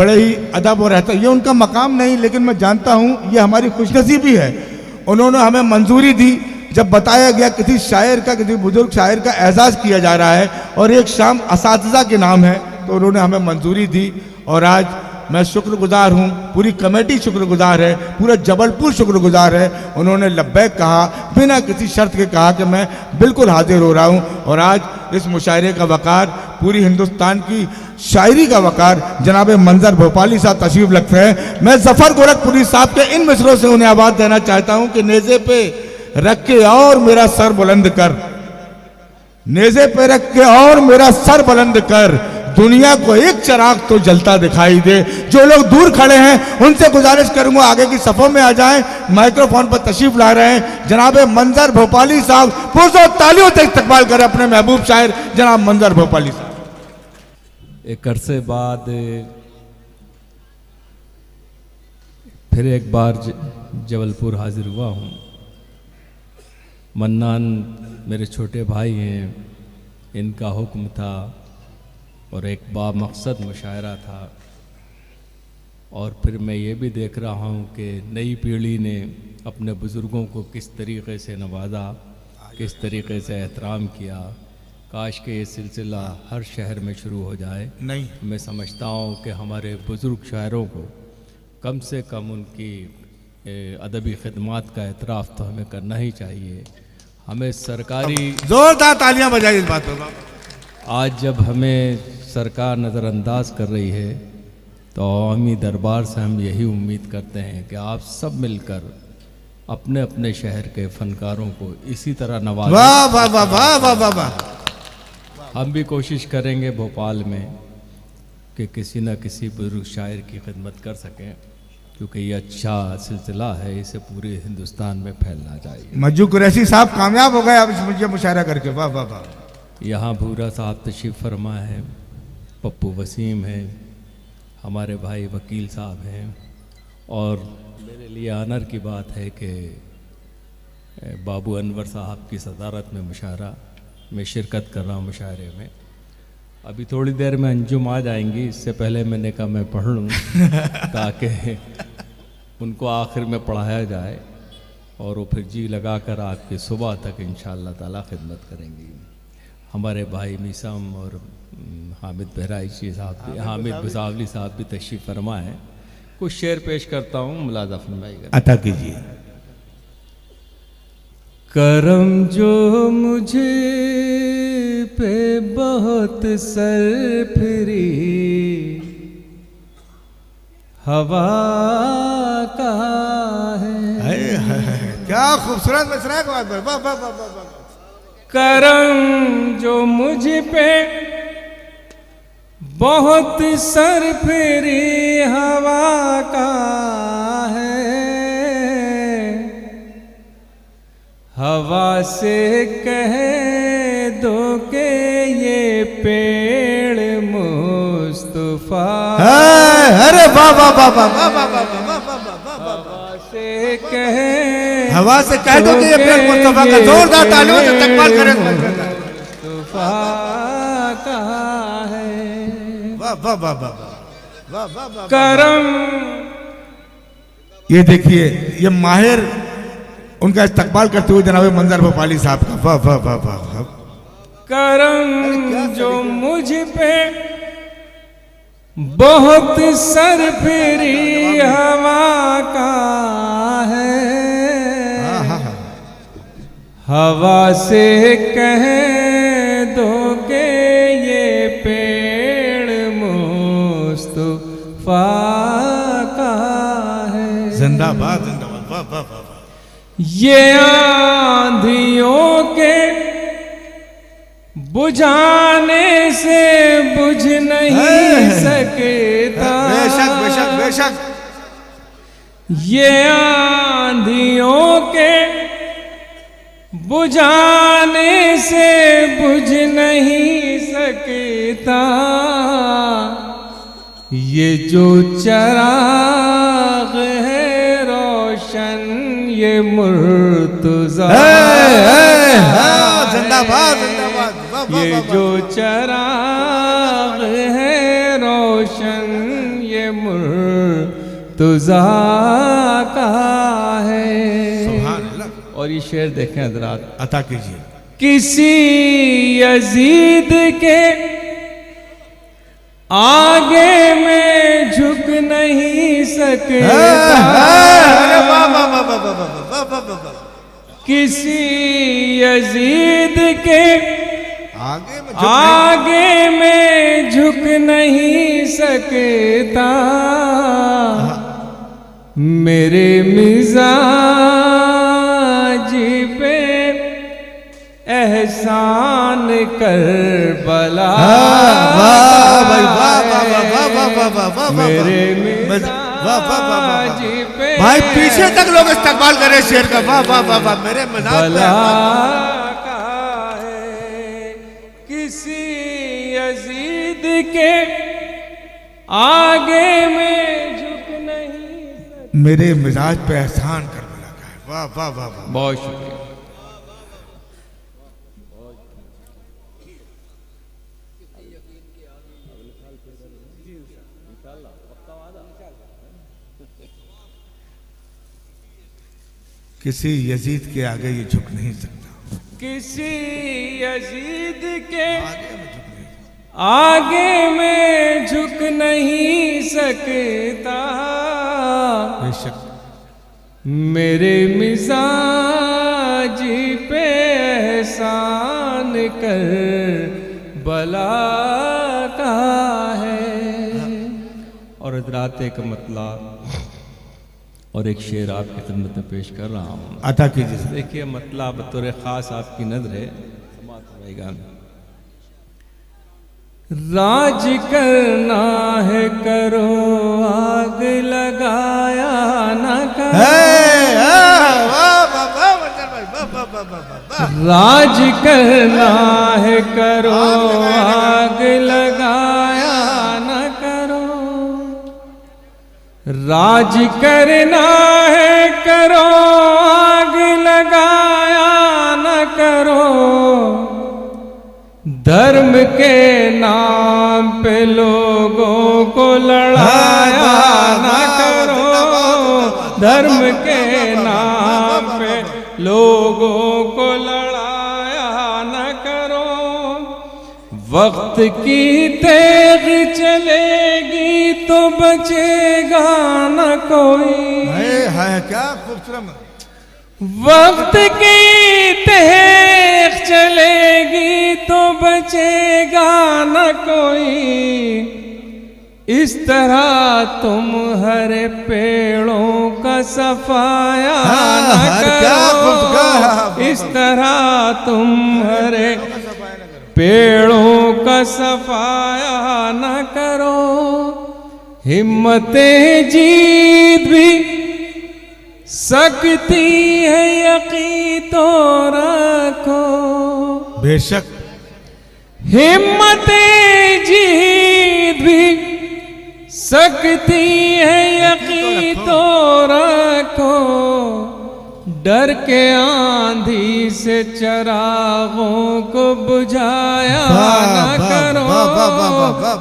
बड़े ही अदब और रहता, ये उनका मकाम नहीं, लेकिन मैं जानता हूँ ये हमारी खुशनसीबी है। उन्होंने हमें मंजूरी दी, जब बताया गया किसी शायर का, किसी बुजुर्ग शायर का एजाज़ किया जा रहा है और एक शाम असातिज़ा के नाम है, तो उन्होंने हमें मंजूरी दी। और आज मैं शुक्रगुजार हूँ, पूरी कमेटी शुक्रगुजार है, पूरा जबलपुर शुक्रगुजार है। उन्होंने लब्बैक कहा, बिना किसी शर्त के कहा कि मैं बिल्कुल हाजिर हो रहा हूँ। और आज इस मुशायरे का वक़ार, पूरी हिंदुस्तान की शायरी का वक़ार जनाब मंजर भोपाली साहब तशरीफ़ रखते हैं। मैं ज़फ़र गोरखपुरी साहब के इन मिसरों से उन्हें आवाज़ देना चाहता हूँ कि नेज़े पे रख के और मेरा सर बुलंद कर, नेज़े पे रख के और मेरा सर बुलंद कर, दुनिया को एक चिराग तो जलता दिखाई दे। जो लोग दूर खड़े हैं उनसे गुजारिश करूंगा आगे की सफ़ों में आ जाएं। माइक्रोफोन पर तशरीफ ला रहे हैं जनाब मंजर भोपाली साहब, पुरजोर तालियों से इस्तकबाल करें अपने महबूब शायर जनाब मंजर भोपाली साहब। एक अरसे बाद फिर एक बार जबलपुर हाजिर हुआ हूँ। मन्नान मेरे छोटे भाई हैं, इनका हुक्म था और एक बामकसद मुशायरा था। और फिर मैं ये भी देख रहा हूँ कि नई पीढ़ी ने अपने बुज़ुर्गों को किस तरीक़े से नवाजा, किस तरीक़े से एहतराम किया। काश के ये सिलसिला हर शहर में शुरू हो जाए। नहीं, मैं समझता हूँ कि हमारे बुज़ुर्ग शायरों को कम से कम उनकी अदबी खिदमात का एतराफ़ तो हमें करना ही चाहिए। हमें सरकारी जोरदार तालियां बजाइए इस बात पर। आज जब हमें सरकार नज़रअंदाज कर रही है तो अवामी दरबार से हम यही उम्मीद करते हैं कि आप सब मिलकर अपने अपने शहर के फनकारों को इसी तरह नवाजें। वाह वाह वाह वाह वाह वाह वाह। हम भी कोशिश करेंगे भोपाल में कि किसी न किसी बुजुर्ग शायर की खिदमत कर सकें, क्योंकि ये अच्छा सिलसिला है, इसे पूरे हिंदुस्तान में फैलना चाहिए। मज्जू कुरैशी साहब कामयाब हो गए अब मुझे मुशायरा करके। वाह वाह वाह। यहाँ भूरा साहब तशरीफ़ फरमा है, पप्पू वसीम हैं, हमारे भाई वकील साहब हैं। और मेरे लिए आनर की बात है कि बाबू अनवर साहब की सदारत में मुशायरा में शिरकत कर रहा हूँ। मुशायरे में अभी थोड़ी देर में अंजुम आ जाएंगी, इससे पहले मैंने कहा मैं पढ़ लूँ ताकि उनको आखिर में पढ़ाया जाए और वो फिर जी लगा कर आपकी सुबह तक इंशाअल्लाह ताला खिदमत करेंगी। हमारे भाई मीसम और हामिद बहराइची साहब भी, हामिद बुसावली साहब भी तशरीफ़ फरमा है। कुछ शेर पेश करता हूँ, मुलाजा फरमाइएगा। अता कीजिए। करम जो मुझे पे बहुत सरफिरी हवा का है। क्या खूबसूरत मिसरा है। वाह वाह वाह वाह वाह। करम जो मुझ पे बहुत सरफिरी हवा का है, हवा से कह दो के ये पेड़ मुस्तफा। अरे वाह वाह वाह वाह वाह वाह वाह वाह वाह। हवा से कह, हवा से कह दो कि ये पेड़ मुस्तफा का। जोरदार तालियों से इस्तकबाल करें। मुस्तफा कहाँ है। वाह वाह वाह वाह वाह वाह वाह। करम, ये देखिए ये माहिर उनका इस्तकबाल करते हुए जनाब मंजर भोपाली साहब का। वाह वाह वाह वाह। करम जो मुझ पे बहुत सरफिरी हवा का है, हवा से कह दो के ये पेड़ मुस्तफा का है। जिंदाबाद जिंदाबाद। वाह वाह वाह। ये आंधियों के बुझाने से बुझ नहीं सकता। बेशक बेशक बेशक। ये आंधियों के बुझाने से बुझ नहीं सकता। ये जो चराग है रोशन ये मुर्तज़ा। जिंदाबाद जिंदाबाद। ये जो चराग है रोशन ये मुर्तज़ा का है। सुभान अल्लाह। और ये शेर देखें हजरात, अता कीजिए। किसी यजीद के आगे में झुक नहीं सकता, अरे वाह वाह वाह वाह वाह वाह वाह वाह वाह। किसी यजीद के आगे में झुक नहीं सकता, मेरे मिजाज पे एहसान कर बला, मेरे मिजाज पे भाई पीछे तक लोग इस्तेमाल करें शेर का। वाह वाह वाह वाह। मेरे मिजाज बला पे का है, किसी यजीद के आगे में झुक नहीं, मेरे मिजाज पे एहसान कर लगा है। वाह वाह वाह वाह। बहुत शुक्रिया। किसी यजीद के आगे ये झुक नहीं सकता, किसी यजीद के आगे में झुक नहीं सकता, बेशक मेरे मिजाज पे एहसान कर बला का है। और हजरात एक मतलब और एक शेर आपकी खिदमत में पेश कर रहा हूँ। अता कीजिए। देखिए मतलब बतौर ख़ास आपकी नज़र है, समात होएगा। राज करना है करो, आग लगाया ना करो, राज करना है करो, आग लगाया ना करो, राज करना है करो, आग लगाया न करो, धर्म के नाम पे लोगों को लड़ाया न करो, धर्म के नाम पे लोगों को लड़ाया न करो, वक्त की तेग चलेगी तो बचेगा न कोई, है क्या खूबसूरत। वक्त की तेग चलेगी तो बचेगा न कोई, इस तरह तुम हरे पेड़ों का सफाया न करो, इस तरह तुम हरे पेड़ों का सफाया न करो, हिम्मतें जीत भी सकती है यकीन तो रखो, बेशक हिम्मतें जीत भी सकती है यकीन तो रखो, डर के आंधी से चरागों को बुझाया न करो,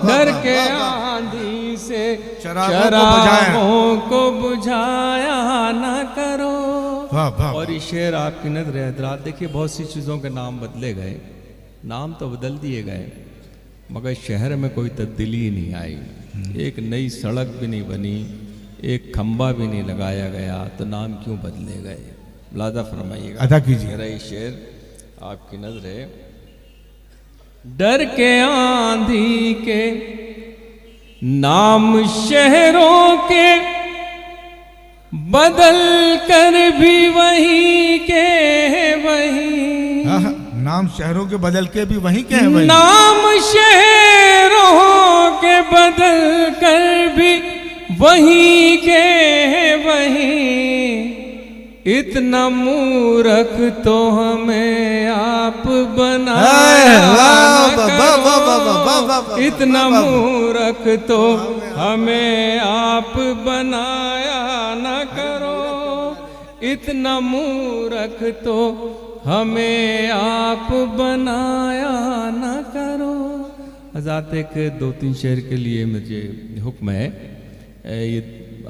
डर के आंधी से चरागों को बुझाया न करो। और ये शेर आपकी नजर हजरात देखिए, बहुत सी चीज़ों के नाम बदले गए, नाम तो बदल दिए गए मगर शहर में कोई तब्दीली ही नहीं आई, एक नई सड़क भी नहीं बनी, एक खंबा भी नहीं लगाया गया, तो नाम क्यों बदले गए? मुलाजा फरमाइएगा। अदा कीजिए। मेरा ये शेर आपकी नजर है, डर के आंधी के नाम शहरों के बदल कर भी वही के वही, नाम शहरों के बदल के भी वही के हैं वही, नाम शहरों के बदल कर भी वही के वही, इतना मूर्ख तो हमें आप बनाया न करो, इतना मूर्ख तो हमें आप बनाया न करो, इतना मूर्ख तो हमें आप बनाया न करो। हज़रात एक दो तीन शेर के लिए मुझे हुक्म है ये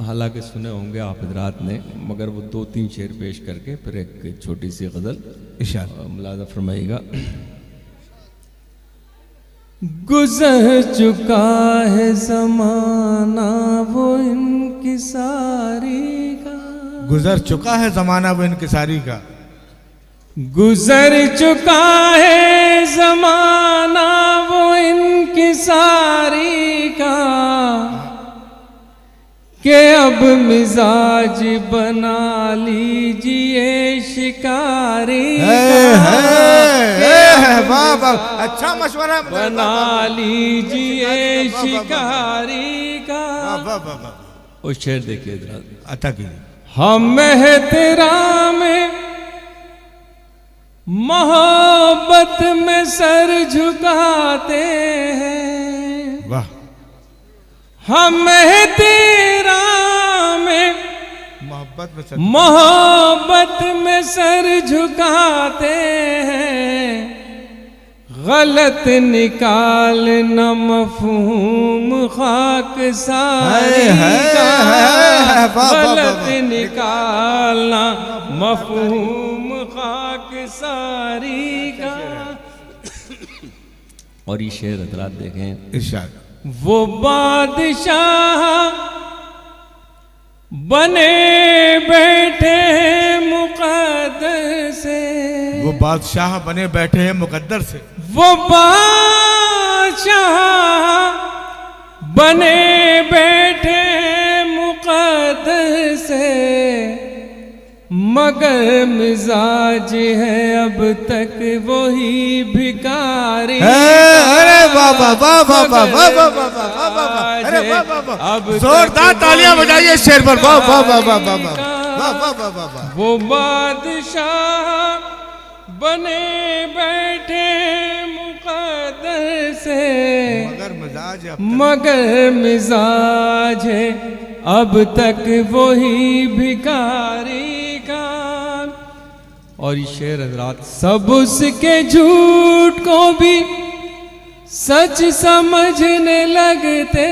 हालांकि सुने होंगे आप हजरात ने, मगर वो 2-3 शेर पेश करके फिर एक छोटी सी गज़ल इरशाद। मुलाज़ा फरमाइएगा। गुज़र चुका है ज़माना वो इनकिसारी का, गुजर चुका है जमाना वो इनकिसारी का, गुज़र चुका है ज़माना वो इनकिसारी का, के अब मिजाज बना लीजिए शिकारी का, वाह वाह, अच्छा मशवरा बना लीजिए शिकारी का। वाह वाह वाह वाह, वो शेर देखिए जरा। अता कीजिए। हम एहतराम मोहब्बत में सर झुकाते हैं, वाह, हम एहतराम मोहब्बत में सर झुकाते हैं, गलत निकालना मफहूम खाक सारी का, गलत निकालना मफहूम खाक सारी का। और ये शेर हजरात देखें, इरशाद। वो बादशाह बने बैठे मुकद्दर से, वो बादशाह बने बैठे हैं मुकद्दर से, वो बादशाह बने बैठे मुकद्दर से, मगर मिजाज है अब तक वही भिखारी। अरे वाह वाह वाह वाह वाह वाह वाह वाह वाह, अरे वाह वाह वाह, जोरदार तालियां बजाइए इस शेर पर। वाह वाह वाह वाह वाह वाह वाह वाह वाह वाह। वो बादशाह बने बैठे मुकद्दर से, मगर मिजाज है अब तक वही भिखारी का। और ये शेर हजरात, सब उसके झूठ को भी सच समझने लगते,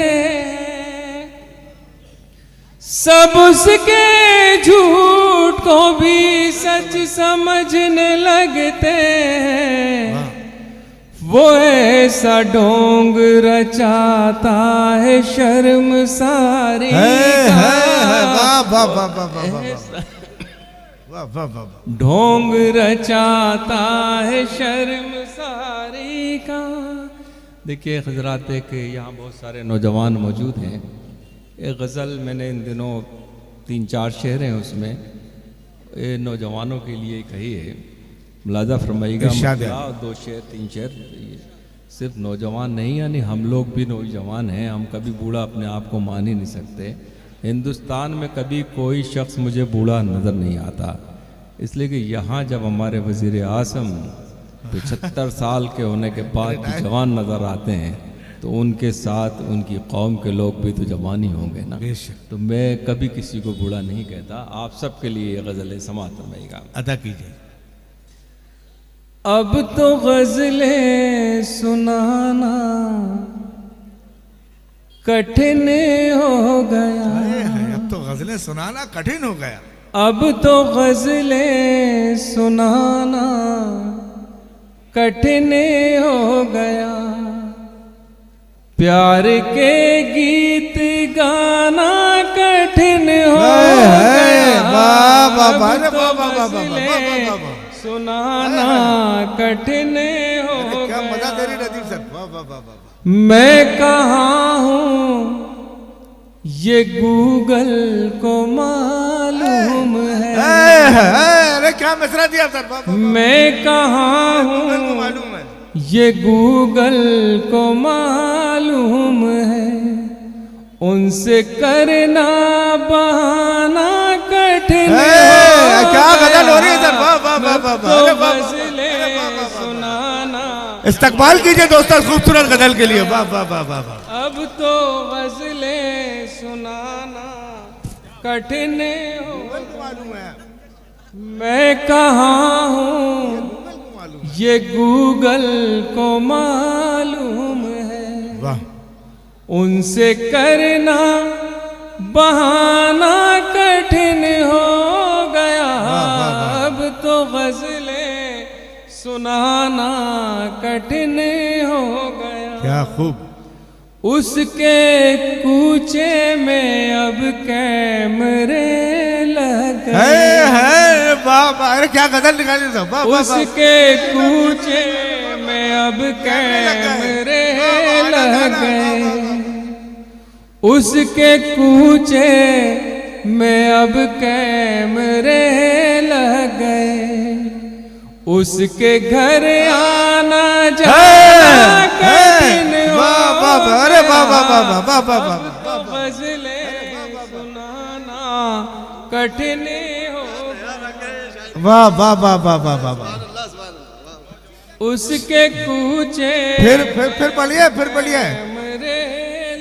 सब उसके झूठ को भी सच समझने लगते हैं, वो ऐसा ढोंग रचाता है शर्म सारी का, ढोंग रचाता है शर्म सारी का। देखिए हजरात, एक यहाँ बहुत सारे नौजवान मौजूद हैं। एक गज़ल मैंने इन दिनों 3-4 शेर हैं उसमें, ये नौजवानों के लिए कही है, मुलाज़ा फरमाइएगा। 2 शेर 3 शेर, सिर्फ नौजवान नहीं, यानी हम लोग भी नौजवान हैं, हम कभी बूढ़ा अपने आप को मान ही नहीं सकते। हिंदुस्तान में कभी कोई शख्स मुझे बूढ़ा नज़र नहीं आता, इसलिए कि यहाँ जब हमारे वज़ीर आज़म 75 साल के होने के बाद जवान नज़र आते हैं, तो उनके साथ उनकी कौम के लोग भी तो जवान ही होंगे ना। तो मैं कभी किसी को बूढ़ा नहीं कहता। आप सबके लिए ये गज़लें समाअत फरमाइएगा, अदा कीजिए। अब तो गज़लें सुनाना कठिन हो गया, अब तो गज़लें सुनाना कठिन हो गया, अब तो गज़लें सुनाना कठिन हो गया, प्यार के गीत गाना कठिन हो गया, अब तो गज़लें सुनाना कठिन हो क्या मजा दे रही नदीम सर। वाह वाह वाह वाह। मैं कहाँ हूँ ये गूगल को मालूम है, अरे क्या मिसरा दिया सर। मैं कहाँ हूँ मालूम है, ये गूगल को मालूम है, उनसे करना बहाना कठिन है। क्या गजल हो रही है सर। वाह वाह वाह वाह। तो गज़लें सुनाना, इस्तकबाल कीजिए दोस्तों खूबसूरत गजल के लिए। वाह वाह वाह वाह वाह। अब तो गज़लें सुनाना कठिन हो, मालूम है, मैं कहाँ हूँ ये गूगल को मालूम है, वाह, उनसे करना बहाना कठिन हो गया, अब तो गजलें सुनाना कठिन हो गया। क्या खूब। उसके कूचे में अब कैमरे लग गए, है बाबा, अरे क्या गजल निकाली सब। उसके कूचे में अब कैमरे लग गए, उसके कूचे में अब कैमरे लग गए, उसके घर आना जाना कठिन हो अरे बाबा बाबा बाबा बाबा, गजलें सुनाना कठिन हो। वाह वाह वाह वाह वाह वाह वाह। उसके कूचे फिर पढ़िए, फिर पढ़िए। कैमरे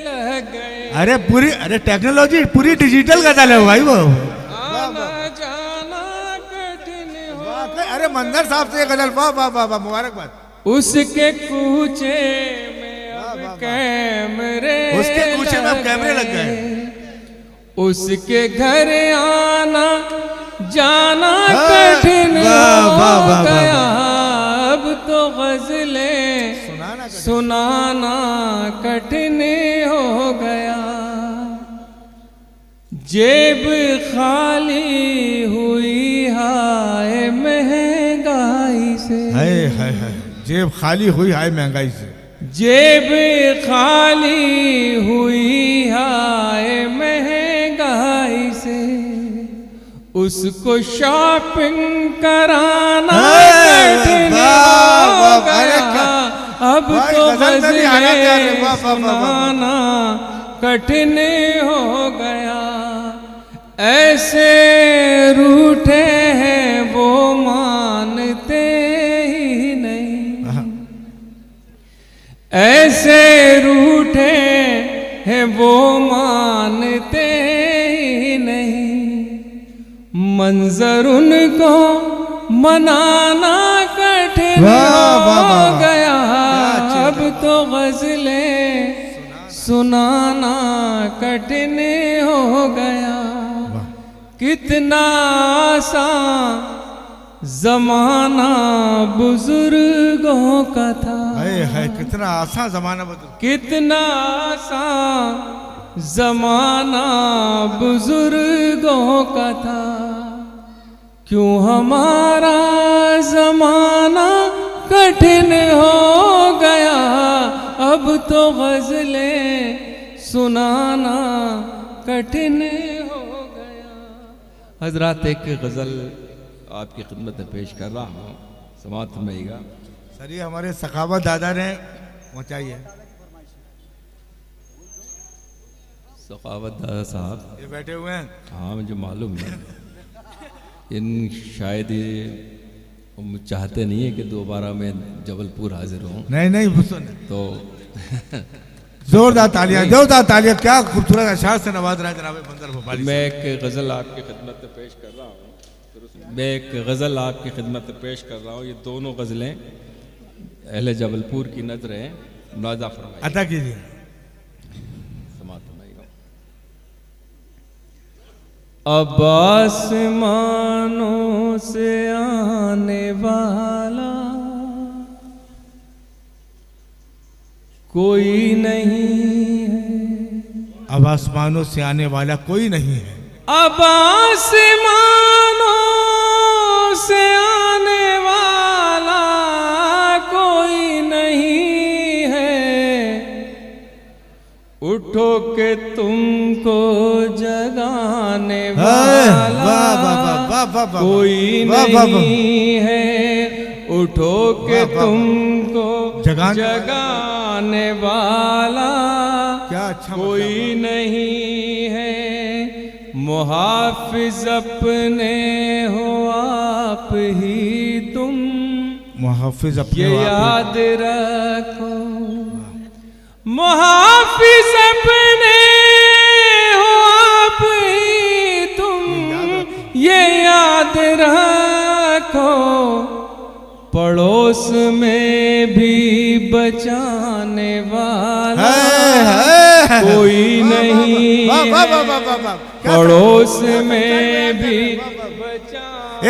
लग गए, अरे पूरी, अरे टेक्नोलॉजी पूरी डिजिटल गजल है भाई वो। आना जाना कठिन हो। अरे मंदर साहब से ये गजल, वाह वाह वाह वाह, मुबारकबाद। उसके कूचे में अब कैमरे, उसके कूचे में अब कैमरे लग गए, उसके घर आना जाना कठिन हो गया, अब तो गजलें सुनाना कठिन हो गया। जेब खाली हुई हाय महंगाई से, हाय हाय हाय, जेब खाली हुई हाय महंगाई से, जेब खाली हुई हाय महंगाई से, उसको शॉपिंग कराना कठिन हो गया, अब तो गजलें सुनाना कठिन हो गया। ऐसे रूठे हैं वो मानते ही नहीं, ऐसे रूठे हैं वो मानते ही नहीं, मंजर उनको मनाना कठिन हो गया, अब तो गजलें सुनाना कठिन हो गया। कितना आसान जमाना बुजुर्गों का था, है कितना आसान जमाना बदल, कितना आसान जमाना बुजुर्गों का था, क्यों हमारा जमाना कठिन हो गया, अब तो गजलें सुनाना कठिन हो गया। हजरात, एक गज़ल आपकी खिदमत में पेश कर रहा हूँ, समाअत फरमाइएगा। सर ये हमारे सखावत दादा ने पहुँचाई है। सखावत दादा साहब ये बैठे हुए हैं। हाँ, मुझे मालूम है। इन शायद ये चाहते नहीं है कि दोबारा मैं जबलपुर हाजिर हूँ। नहीं नहीं तो जोरदार तालियां, जोरदार तालियां। क्या खूबसूरत अशार से नवाज रहा है जनाब मंदर भोपाली। मैं एक गज़ल आपकी खिदमत में पेश कर रहा हूँ, मैं एक गज़ल आपकी खिदमत में पेश कर रहा हूँ। ये दोनों गज़लें अहले जबलपुर की नजरें मुलाजा फरमाइए, अता कीजिए। समाअत फरमाइएगा। अब आसमानों से आने वाला कोई नहीं है, अब आसमानों से आने वाला कोई नहीं है, अब आसमानों से आने वाला कोई नहीं है, उठो के तुमको जगाने वाला कोई नहीं है, उठो के तुमको जगाने वाला क्या अच्छा कोई नहीं है, मुहाफिज अपने हो आप ही तुम, मुहाफिज अपने ये याद रखो, मुहाफिज अपने हो आप ही तुम, ये याद रखो, पड़ोस में भी बचाने वाला है। कोई नहीं वाह वाह वाह वाह वाह वाह। पड़ोस में भी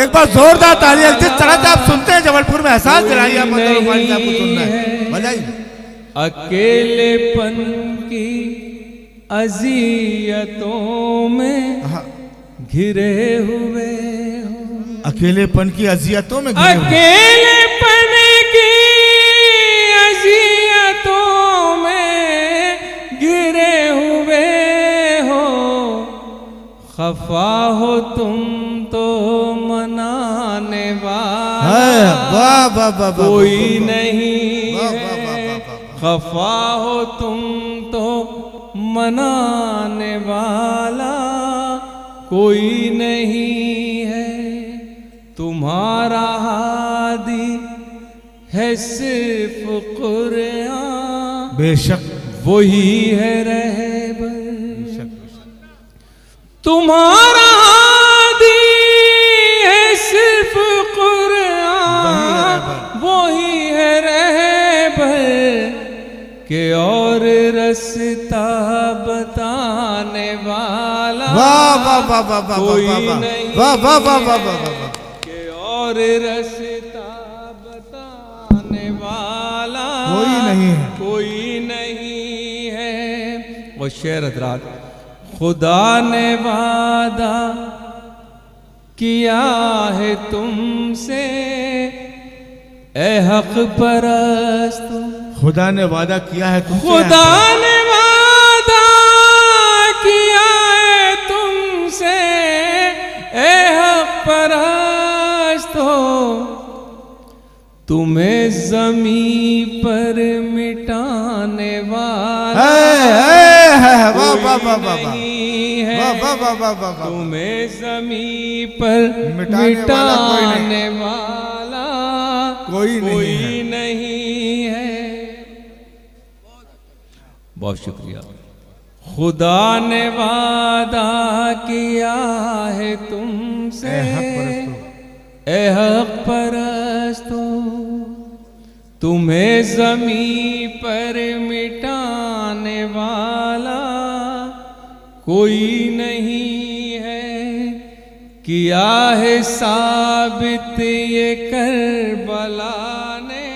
एक बार जोरदार तालियां जिस तरह से आप सुनते हैं जबलपुर में एहसास दिलाइए आप मंदिर रूपाणी साहब को सुनना है, बजाइए। अकेलेपन की अजियतों में घिरे हुए हो, अकेलेपन की अजियतों में घिरे हुए। अकेलेपन की अजियतों में घिरे हुए हो, खफा हो तुम तो मनाने वाला वाह वाह वाह कोई नहीं वाह, है, वाह, वाह, वाह, वाह। खफा हो तुम तो मनाने वाला कोई नहीं है, तुम्हारा हादी है सिर्फ कुरान, बेशक वही है रहबर, तुम्हारा हादी है सिर्फ कुरान, वही है रहबर के और रास्ता बताने वाला वाह वाह वाह वाह वाह कोई वाह नहीं वाह वाह वाह वाह वाह वाह के और रास्ता बताने वाला कोई नहीं है, कोई नहीं है। वो शेर हजरात, खुदा ने वादा किया है तुमसे ए हक परस्त, खुदा ने वादा किया है तुमसे, खुदा ने वादा किया है तुमसे ए हक परस्त हो, तुम्हें जमी पर मिटाने वाला वाह वाह वाह वाह नहीं है, वाह वाह वाह वाह वाह वाह। तुम्हें जमी पर मिटाने मिटाने वाला कोई नहीं है। बहुत शुक्रिया। खुदा ने वादा किया है तुमसे ए हक परस्तो, तुम्हें जमी पर मिटाने वाला कोई नहीं है, किया है साबित ये करबला ने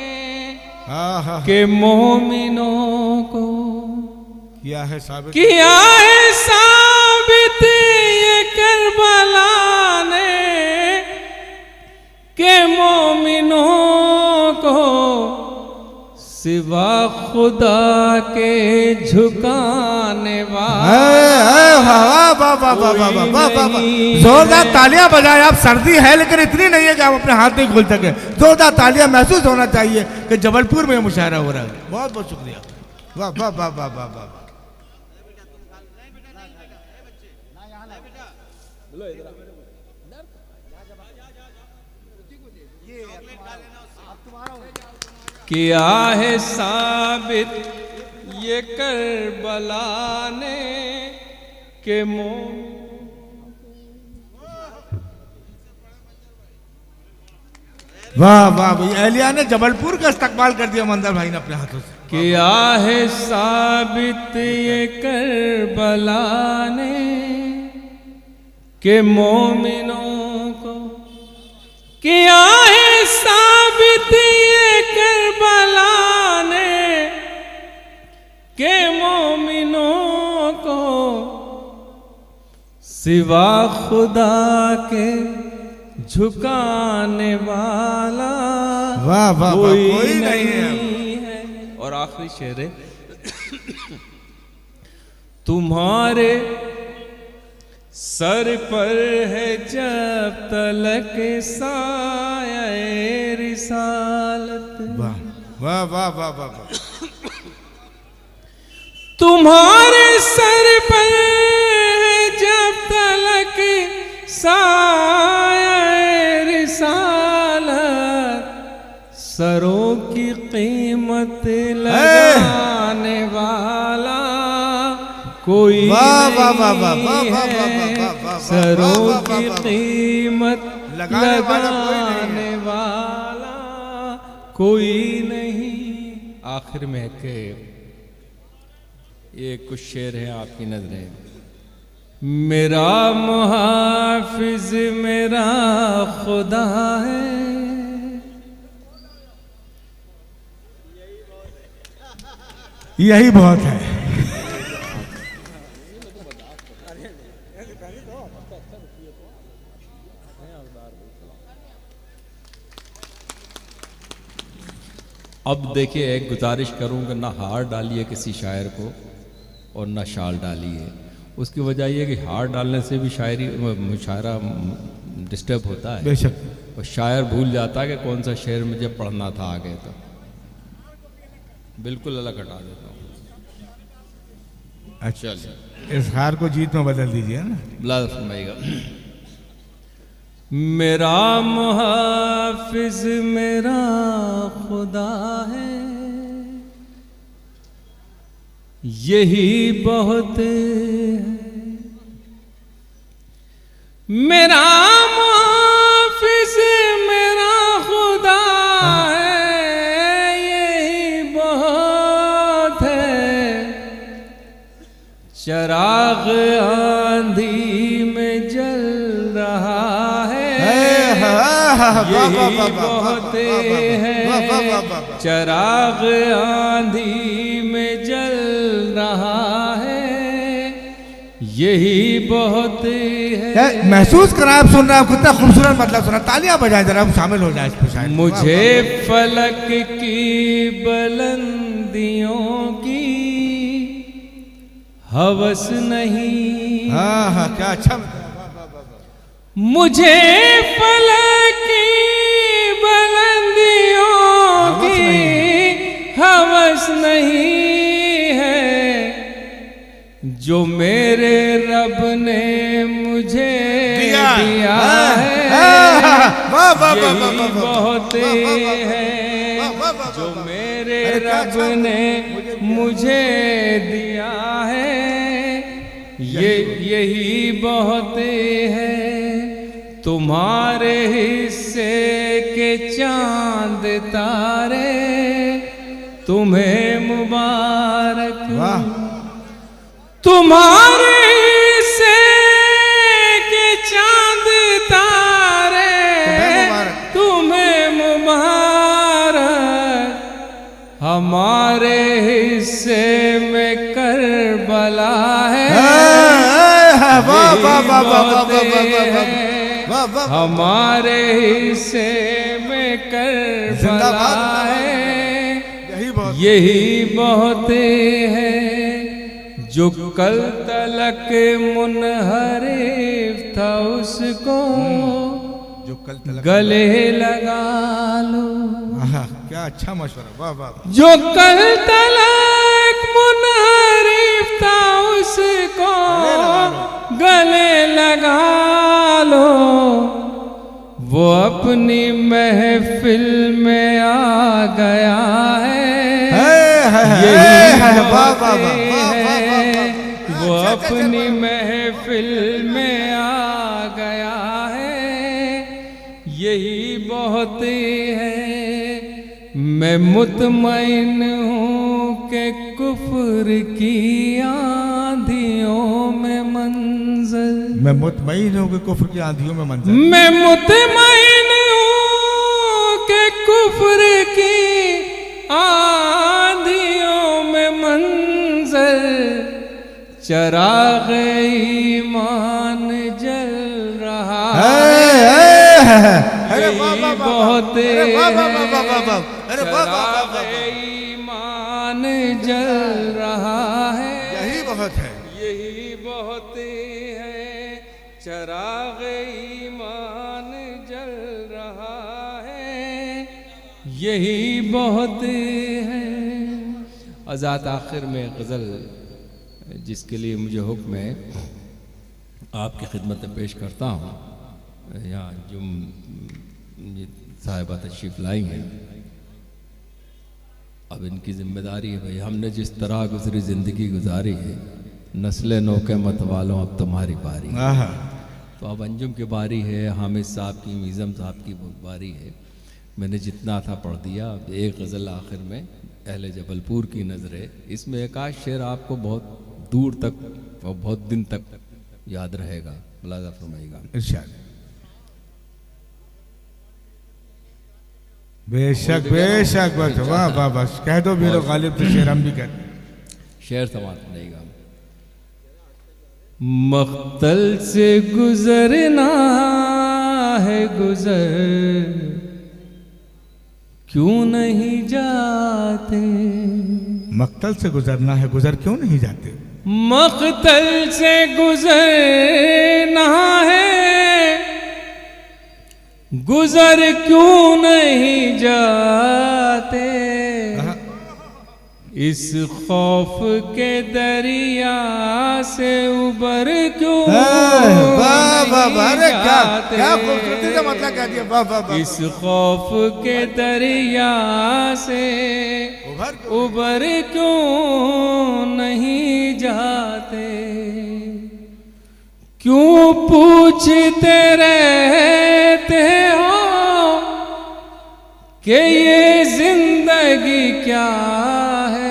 के मोमिनों को, किया है साबित, किया है साबित ये करबला ने के मोमिनों को, सिवा खुदा के झुकाने वाला जोरदार तालियां बजाएं आप। सर्दी है लेकिन इतनी नहीं है कि आप अपने हाथ नहीं खोल सके। जोरदार तालियां महसूस होना चाहिए कि जबलपुर में मुशायरा हो रहा है। बहुत बहुत शुक्रिया। वाह वाह वाह वाह वाह वाह। किया है साबित ये करबला ने के वाह वाह भाई, एलिया ने जबलपुर का इस्तकबाल कर दिया मंदर भाई ने अपने हाथों से। किया है साबित ये करबला ने के मोमिनों को, किया है साबित ये करबला ने के मोमिनों को, सिवा खुदा के झुकाने वाला वाह वाह कोई नहीं है। और आखिरी शेर है, तुम्हारे सर पर है जब तलक साये रिसालत, वाह वाह वाह वाह वाह वाह। तुम्हारे सर पर है जब तलक साये रिसालत, सरों की कीमत लगाने वाला कोई नहीं है, सरों की कीमत लगाने वाला कोई नहीं। आखिर में के ये कुछ शेर हैं आपकी नजरें। मेरा मुहाफिज मेरा खुदा है, यही बहुत है। अब देखिए, एक गुजारिश करूंगा, ना हार डालिए किसी शायर को और ना शाल डालिए। उसकी वजह यह कि हार डालने से भी शायरी मुशायरा डिस्टर्ब होता है। बेशक। और शायर भूल जाता है कि कौन सा शेर मुझे पढ़ना था आगे। तो बिल्कुल अलग हटा देता हूँ। अच्छा, इस हार को जीत में बदल दीजिए ना। बिल्कुल फरमाइएगा। मेरा मुहाफिज मेरा खुदा है, यही बहुत है। मेरा मुहाफिज मेरा खुदा है, यही बहुत है। चिराग आंधी में जल रहा है, यही बहुत है। चिराग आंधी में जल रहा है, यही बहुत है। महसूस करा, आप सुन रहे हैं, कितना खूबसूरत मतलब सुना। तालियां बजाएं जरा, शामिल हो जाए इस शायद। मुझे फलक की बुलंदियों की हवस नहीं। हाँ हाँ, क्या अच्छा। मुझे फलक की बुलंदियों की हवस नहीं है, जो मेरे रब ने मुझे दिया है, यही बहुत है। जो मेरे रब ने मुझे दिया है, यही बहुत है। तुम्हारे हिस्से के चांद तारे तुम्हें मुबारक। तुम्हारे हिस्से के चांद तारे तुम्हें मुबारक। हमारे हिस्से में करबला है, हमारे हिस्से में करबला है, यही बहुत है। जो कल तलक मुनहरिफ था उसको जो कल तलक गले लगा लो। क्या अच्छा मशवरा, वाह वाह। जो कल तलक मुनहरिफ था उसको गले लगा लो। वो अपनी महफिल में आ गया है, यही बहुत है। वो अपनी महफिल में आ गया है, यही बहुत है। मैं मुतमईन हूँ कि कुफ्र की आंधियों में मंजर। मैं मुतमईन हूँ कि कुफ्र की आंधियों में मंजर। मैं मुतमईन हूँ कि कुफ्र की आंधियों में मंजर। चिराग ईमान जल रहा है, यही बहुत है। चिराग ईमान जल रहा है, यही बहुत है। यही बहुत है। चिराग ईमान जल रहा है, यही बहुत है। आज़ाद आखिर में गज़ल जिसके लिए मुझे हुक्म है आपकी खिदमत में पेश करता हूँ। यहाँ जो साहिबा तशरीफ़ लाई हैं, अब इनकी जिम्मेदारी है भाई, हमने जिस तरह गुजरी ज़िंदगी गुजारी है, नस्ल नो के मत वालों अब तुम्हारी बारी है। तो अब अंजुम की बारी है, हामिद साहब की, मीज़म साहब की बारी है। मैंने जितना था पढ़ दिया। अब एक गज़ल आखिर में अहले जबलपुर की नज़रें, इसमें एक आध शेर आपको बहुत दूर तक और बहुत दिन तक याद रहेगा, मुलाज़ा फरमाइएगा। इरशाद। बेशक बेशक, बस वाह वाह, बस कह दो बीरो गालिब तो शेर हम भी कहते हैं। शेर समाप्त नहीं। मख्तल से गुजरना है गुजर, क्यों नहीं जाते। मख्तल से गुजरना है गुजर, क्यों नहीं जाते। मख्तल से गुजरना है गुजर, क्यों नहीं जाते। इस खौफ के दरिया से उबर क्यों नहीं जाते। क्या खूबसूरती से मतलब कह दिया, वाह वाह। इस खौफ के दरिया से उबर क्यों नहीं जाते। क्यों पूछते रहते हो कि ये जिंदगी क्या है।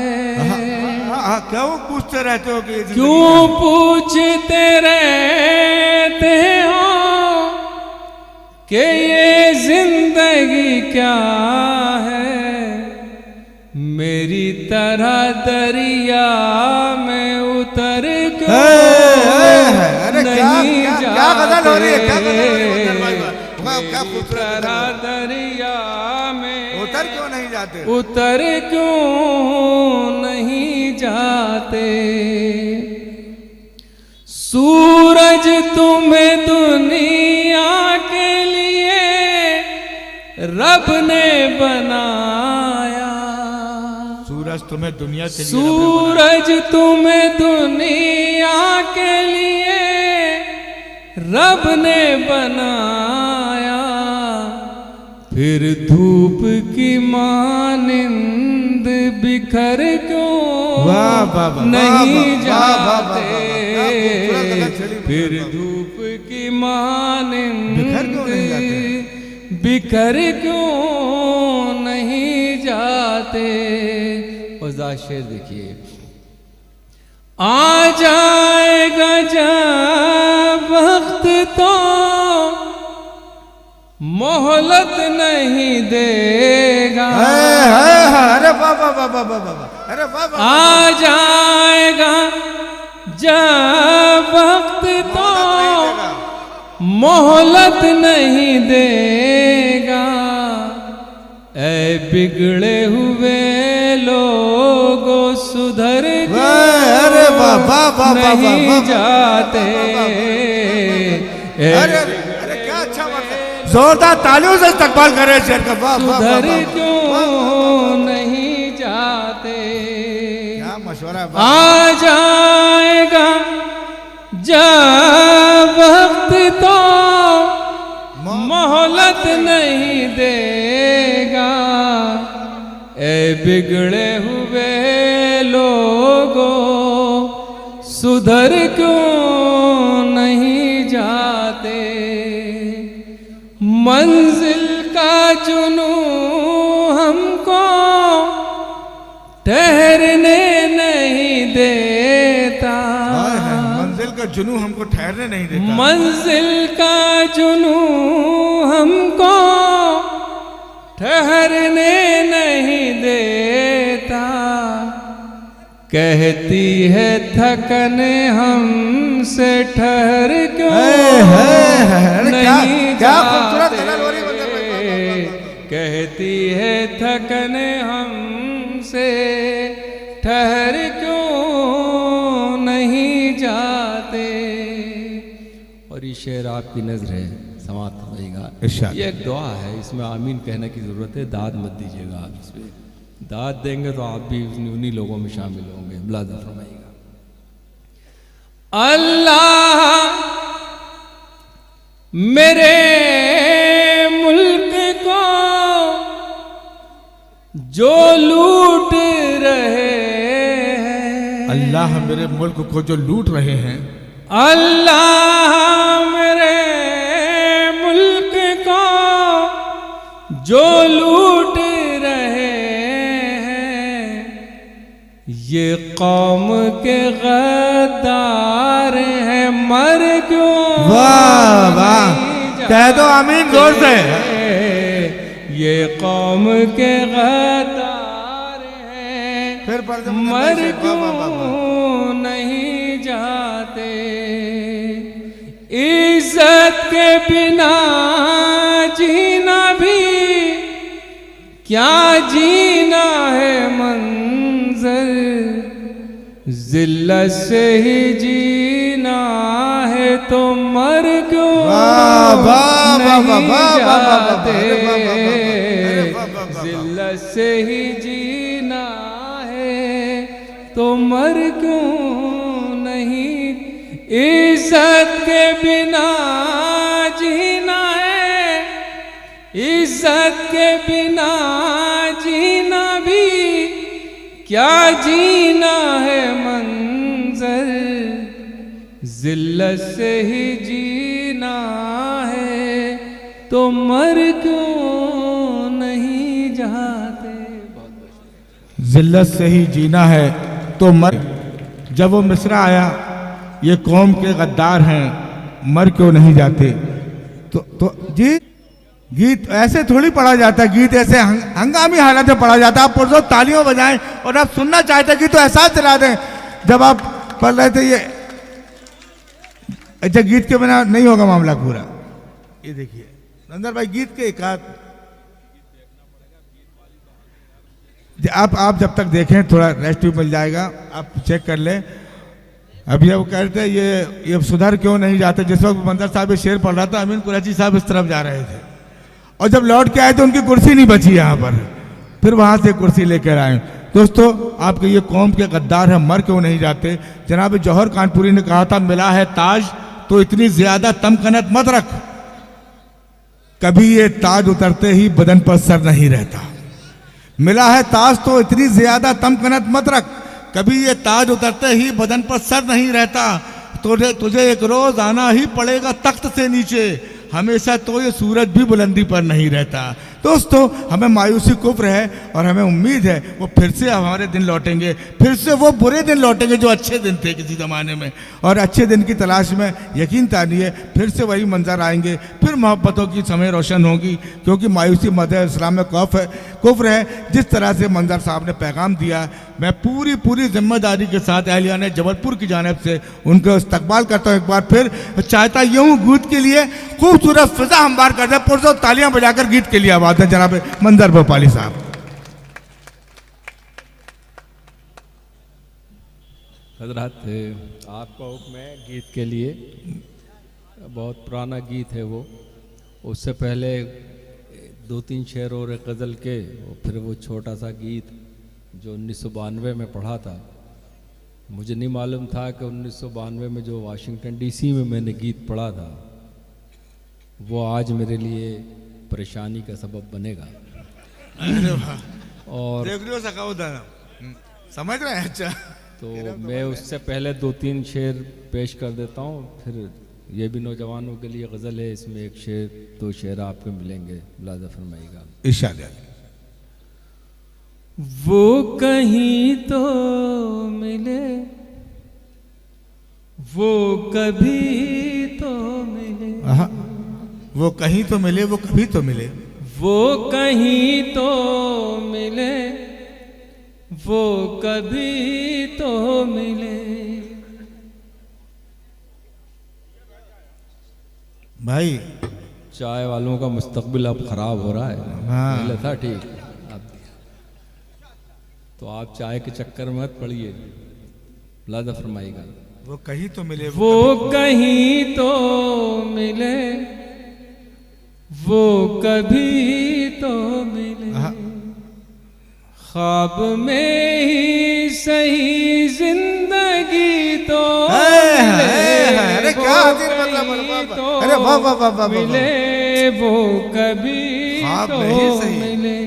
क्यों पूछते रहते हो कि ये क्यों पूछते रहते हो कि ये जिंदगी क्या है। मेरी तरह दरिया में उतर क्यों नहीं जाते। तरह दरिया में उतर क्यों नहीं जाते। उतर क्यों नहीं जाते। सूरज तुम्हें दुनिया के लिए रब ने बनाया। सूरज तुम्हें दुनिया के लिए, सूरज तुम्हें दुनिया के लिए रब ने बनाया। फिर धूप की मानिंद बिखर क्यों नहीं जाते। फिर धूप की मानिंद बिखर क्यों नहीं जाते। और शेर देखिए। आ जाएगा जब वक्त तो मोहलत नहीं देगा। अरे बाबा बाबा बाबा, अरे बाबा। आ जाएगा जब वक्त तो मोहलत नहीं देगा। ऐ बिगड़े हुए लोगों सुधर नहीं जाते। अरे क्या अच्छा मतलब, जोरदार तालियों से इस्तकबाल करे शेर का। सुधर क्यों नहीं जाते। क्या मशवरा। आ जाएगा जब वक्त तो मोहलत नहीं देगा। ऐ बिगड़े हुए लोगों सुधर क्यों नहीं जाते। मंजिल का जुनू हमको ठहरने नहीं देता। मंजिल का जुनू हमको ठहरने नहीं देता। मंजिल का जुनू हमको ठहरने नहीं देता। कहती है थकन हमसे ठहर क्यों नहीं जाते। कहती है थकन हमसे ठहर क्यों नहीं जाते। और ये शेर आपकी नजर है, समाप्त होएगा। ये एक दुआ है, इसमें आमीन कहने की जरूरत है। दाद मत दीजिएगा आप इसमें। दाद देंगे तो आप भी उन्हीं लोगों में शामिल होंगे। मुलाज़ा फरमाइएगा। अल्लाह मेरे मुल्क को जो लूट रहे हैं। अल्लाह मेरे मुल्क को जो लूट रहे हैं। अल्लाह मेरे मुल्क को जो लूट रहे हैं ये कौम के गद्दार हैं, मर क्यों वाह वाह, कह दो आमीन जोर से। ये कौम के गद्दार हैं, फिर पढ़ दो, मर वाह, क्यों वाह, वाह, वाह। नहीं जाते। इज्जत के बिना जीना भी क्या जीना है मंजर, जिल्लत से ही जीना है तो मर क्यों नहीं जाते। जिल्लत से ही जीना है तो मर क्यों नहीं। इज्जत के बिना जीना है, इज्जत के बिना जीना भी क्या जीना है मंजर, जिल्लत से ही जीना है तो मर क्यों नहीं जाते। जिल्लत से ही जीना है तो मर। जब वो मिसरा आया, ये कौम के गद्दार हैं, मर क्यों नहीं जाते। तो जी गीत ऐसे थोड़ी पढ़ा जाता है, गीत ऐसे हंगामी हालत में पढ़ा जाता है। आप पुरजोर तालियों बजाएं और आप सुनना चाहते हैं तो एहसास दिला दें। जब आप पढ़ रहे थे ये, अच्छा गीत के बिना नहीं होगा मामला पूरा। ये देखिए नंदर भाई, गीत के एक आप जब तक देखें थोड़ा रेस्ट भी मिल जाएगा, आप चेक कर लें। अभी वो कहते हैं ये सुधर क्यों नहीं जाते। जिस वक्त मंदर साहब ये शेर पढ़ रहा था, अमीन कुरैशी साहब इस तरफ जा रहे थे और जब लौट के आए तो उनकी कुर्सी नहीं बची यहाँ पर, फिर वहां से कुर्सी लेकर आए। दोस्तों, आपके ये कौम के गद्दार हैं, मर क्यों नहीं जाते। जनाब जौहर कानपुरी ने कहा था, मिला है ताज तो इतनी ज्यादा तमकनत मत रख, कभी ये ताज उतरते ही बदन पर सर नहीं रहता। मिला है ताज तो इतनी ज्यादा तमकनत मत रख, कभी ये ताज उतरते ही बदन पर सर नहीं रहता। तुझे एक रोज आना ही पड़ेगा तख्त से नीचे, हमेशा तो ये सूरज भी बुलंदी पर नहीं रहता। दोस्तों, हमें मायूसी कुफ्र है और हमें उम्मीद है वो फिर से हमारे दिन लौटेंगे, फिर से वो बुरे दिन लौटेंगे जो अच्छे दिन थे किसी ज़माने में। और अच्छे दिन की तलाश में यकीन तानिए फिर से वही मंजर आएंगे, फिर मोहब्बतों की समय रोशन होगी। क्योंकि मायूसी मज़हब इस्लाम में कुफ्र है। जिस तरह से मंजर साहब ने पैगाम दिया, मैं पूरी जिम्मेदारी के साथ अहलियाने जबलपुर की जानिब से उनका इस्तकबाल करता हूँ। एक बार फिर चाहता यूँ गीत के लिए खूबसूरत फिजा हमवार कर दे, पुरजोर तालियां बजाकर गीत के लिए आवाज है जनाब मंजर भोपाली साहब। हजरत, आपका हुक्म है गीत के लिए। बहुत पुराना गीत है वो, उससे पहले 2-3 शेर और एक गज़ल के, और फिर वो छोटा सा गीत जो 1992 में पढ़ा था। मुझे नहीं मालूम था कि 1992 में जो वाशिंगटन डीसी में मैंने गीत पढ़ा था वो आज मेरे लिए परेशानी का सबब बनेगा। और समझ रहे हैं। अच्छा, तो मैं उससे पहले 2-3 शेर पेश कर देता हूँ, फिर ये भी नौजवानों के लिए गज़ल है, इसमें एक शेर 2 शेर आपको मिलेंगे, मुलाज़ा फरमाइएगा। इरशाद। वो कहीं तो मिले, वो कभी तो मिले, वो कहीं तो मिले, वो कभी तो मिले, वो कहीं तो मिले, वो कभी तो मिले। भाई चाय वालों का मुस्तकबिल अब खराब हो रहा है। हाँ। पहले था ठीक, अब तो आप चाय के चक्कर में मत पड़िए, मुलाज़ा फरमाइएगा। वो कहीं तो मिले, वो कहीं तो मिले, वो कभी तो मिले, ख्वाब में ही सही जिंदगी तो अरे क्या अरे वाह वाह वाह वाह मिले, वो कभी तो मिले।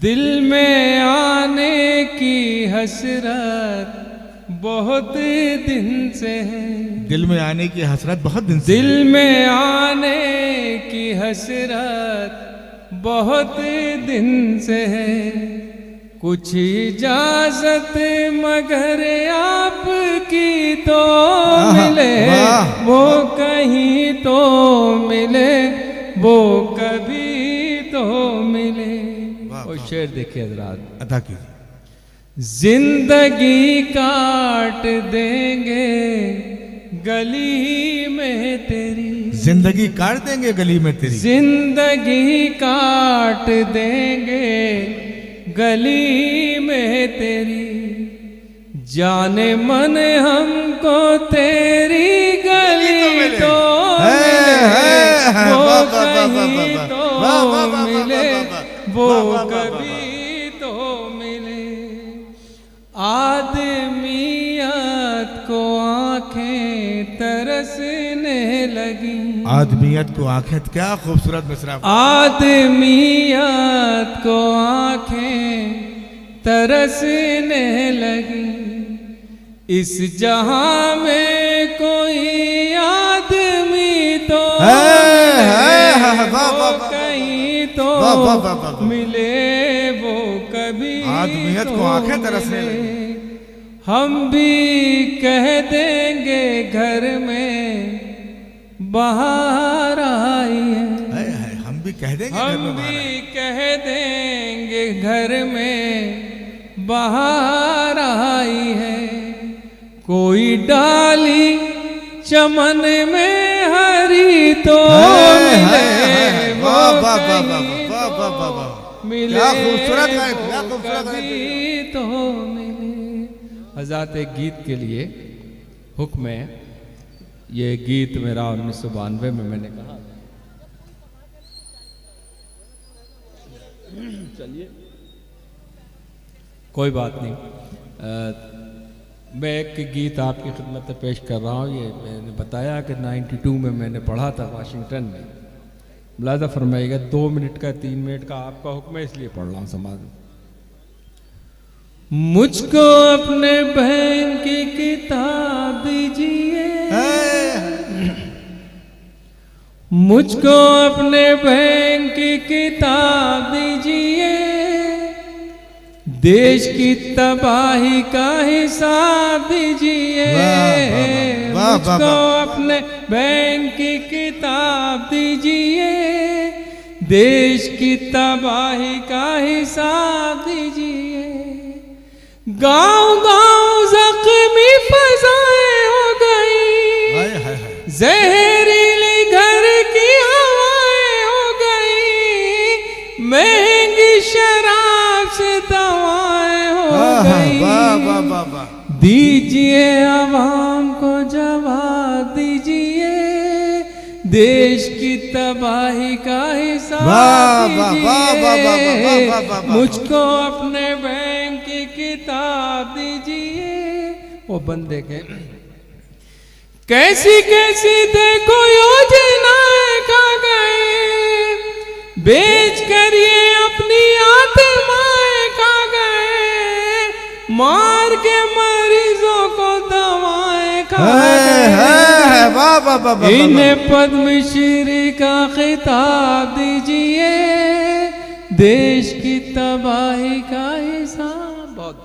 दिल में आने की हसरत बहुत दिन से है, दिल में आने की हसरत बहुत दिन से, दिल में आने की हसरत बहुत दिन से है कुछ इजाजत मगर आपकी तो मिले, वाह। वो कहीं तो मिले, वो कभी तो मिले। और शेर देखिए हजरात, अदा कीजिए। जिंदगी काट देंगे गली में तेरी, जिंदगी काट देंगे गली में तेरी, जिंदगी काट देंगे गली में तेरी, जाने मन हमको तेरी गली तो मिले, वो कहीं तो मिले, वो कभी तो मिले। आदमियत को आंखें तरसने लगी, आदमियत को आंखें, क्या खूबसूरत मिसरा। आदमियत को आंखें तरसने लगी, इस जहां में कोई आदमी तो वो कहीं तो मिले, वो कभी आदमियत को आंखें तरसने लगी। हम भी कह देंगे घर में बाहर आई है, हम भी कह देंगे, हम भी कह देंगे घर में बाहर आई है। कोई डाली चमन में हरी तो मिले, वो मिले, क्या खूबसूरत गाए, क्या खूबसूरत गाए। कभी तो मिले। हज़रात, एक गीत के लिए हुक्म है। ये गीत मेरा 1992 में मैंने कहा, चलिए कोई बात नहीं। मैं एक गीत आपकी खिदमत में पेश कर रहा हूँ। ये मैंने बताया कि 92 में मैंने पढ़ा था वाशिंगटन में। मुलाज़ा फरमाइएगा, 2 मिनट का 3 मिनट का आपका हुक्म है, इसलिए पढ़ रहा हूँ समाज में। मुझको अपने बहन की किताब दीजिए, मुझको अपने बहन की किताब दीजिए, देश की तबाही का हिसाब दीजिए। मुझको अपने बहन की किताब दीजिए, देश की तबाही का हिसाब दीजिए। गांव गांव जख्मी फजाएं हो गई, जहरीली घर की हवाएं हो गई, महंगी शराब से दवाएं हो गई। दीजिए आवाम को जवाब दीजिए, देश की तबाही का हिसाब दीजिए। मुझको अपने बैंक की किताब दीजिए। वो बंदे के कैसी कैसी देखो योजनाएं खा गए, बेच कर ये अपनी आत्माएं खा गए, मार के मरीजों को दवाएं खा गए। इन्हें पद्मश्री का खिताब दीजिए, देश की तबाही का हिसाब। बहुत